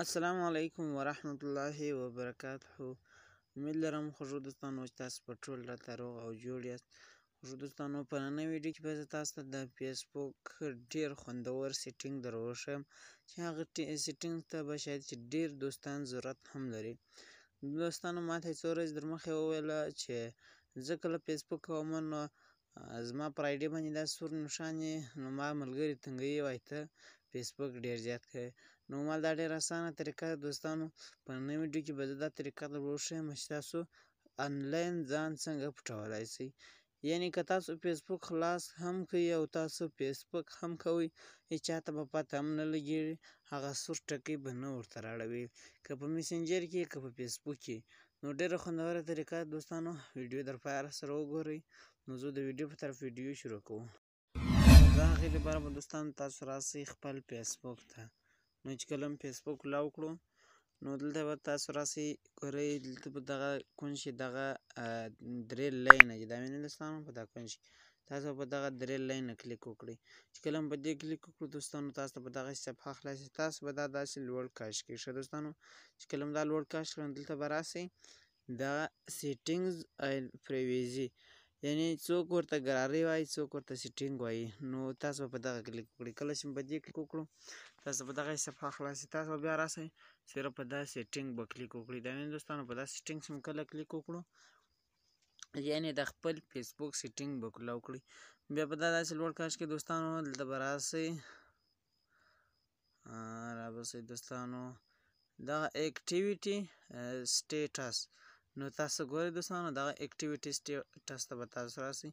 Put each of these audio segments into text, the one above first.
السلام علیکم ورحمت الله وبرکاته. امید لرم خوږو دوستانو چې تاسو په ټول راته روغ او جوړ یاست. خوږو دوستانو په نننۍ ویډیو کې به زه تاسو ته د فیسبوک ډېر خوندور سیټینګ در وښیم چې هغه سیټینګ ته به شاید چې ډېر دوستان ضرورت هم لري. دوستانو ما ته څو ورځې در مخکې وویله چې زه کله فیسبوک کوم نو زما پر آی ډي باندې دا سور نښان یې نو ما ملګري تنګوي وایي ته فیسبوک ډېر زیات کوې. نو ما دا ډېره اسانه طریقه ده دوستانو په نننۍ ویډیو کې به زه دا طریقه در وښیم چې تاسو آنلاین ځان څنګه پټولی شئ. یعنې که تاسو فیسبوک خلاص هم کړئ او تاسو فیسبوک هم کوئ هېچا ته به پته هم نه لګېږي، هغه سور ټکی به نه ورته رااړوي، که په مسنجر کې که په فیسبوک کې. نو ډېره خوندوره طریقه ده دوستانو، ویډیو در پاره سره وګورئ. نو زه د ویډیو په طرف ویډیو شروع کوم. د هغې لپاره به دوستانو تاسو راسئ خپل فیسبوک ته. نو چې کله هم فیسبوک لاو کړو نو دلته به تاسو راسئ، ګورئ دلته به دغه کونج کې دغه درې لاینه چې دا وینئ دوستانو په دا کونج کې تاسو په دغه درې لاینه کلیک وکړئ. چې کله هم په دې کلیک وکړو دوستانو تاسو ته به دغسې صفحه خلاصه شي، تاسو به دا داسې لوړ کاش کړئ. ښه دوستانو چې کله هم دا لوړ کاش کړئ نو دلته به راسئ دا سیټینګز اینډ پریویزي، یعنې څوک ورته ګرارۍ وایي څوک ورته سیټینګ وایي. نو تاسو به په دغه کلیک وکړئ. کله چې په دې کلیک وکړو تاسو به دغه صفحه خلاصه تاسو به بیا راسئ صرف په دا سیټینګ به کلیک وکړئ. دا وینئ دوستانو په دا سیټینګ چې کله کلیک وکړو یعنې د خپل فیسبوک سیټینګ به کلاو کړئ. بیا په دا داسې لوړ کاش کې دوستانو دلته به راسئ دوستانو دغه اکټیویټي سټیټس. نو تاسو ګورئ دوستانو دغه اکټیویټي سټیټس ته به تاسو راسئ.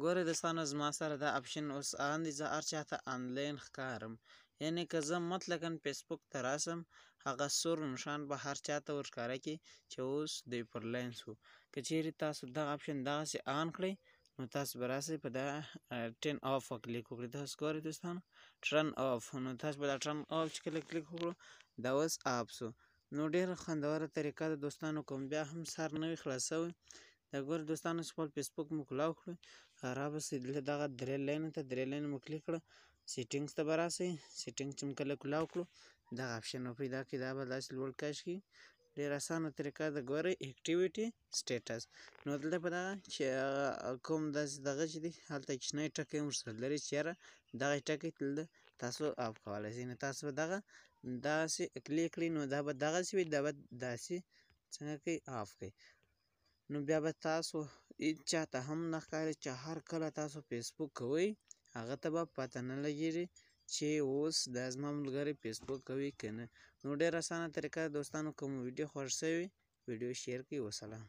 ګورئ دوستانو زما سره دا اپشن اوس آن دی، زه هر چاته آنلاین ښکارم. یعنې که زه مطلقاً فیسبوک ته راسم هغه سور نښان به هر چاته ورښکاره کړي چې اوس دی پر لاین شو. که چیرې تاسو دغه اپشن دغسې آن کړئ نو تاسو به راسئ په دا ټرن آف کلیک وکړئ. تاسو ګورئ دوستانو ټرن آف، نو تاسو به دا ټرن آف چې کله کلیک وکړو دا اوس آف شو. نو ډېره خوندوره طریقه ده دوستانو، کوم بیا هم سر نه وي خلاص شوی. دا ګورئ دوستانو چې خپل فیسبوک مو کلاو کړئ رابسئ دلته دغه درې لاینو ته، درې لاینو مو کلیک کړه، سیټینګز ته به راسئ. سیټینګ چې مو کله کلاو کړو دغه اپشن به پیدا کړئ، دا به داسې لوړ کش کړي. ډېره اسانه طریقه ده. ګورئ اکټیویټي سټیټس، نو دلته په دغه چې کوم داسې دغه چې دی هلته کوچنی ټکی هم ورسره لري چې یاره دغه ټکی دلته تاسو آف کولی شئ. نو تاسو به دغه داسې کلیک کړئ نو دا به دغسې وي، دا به داسې څنګه کوئ آف کړئ. نو بیا به تاسو هېچا ته هم نه ښکاري چې هر کله تاسو فیسبوک کوئ هغه ته به پته نه لګېږي چې اوس دا زما ملګری فیسبوک کوي که نه. نو ډېره اسانه طریقه ده دوستانو. که مو ویډیو خوښ شوې ویډیو شیر کړئ. وسلام.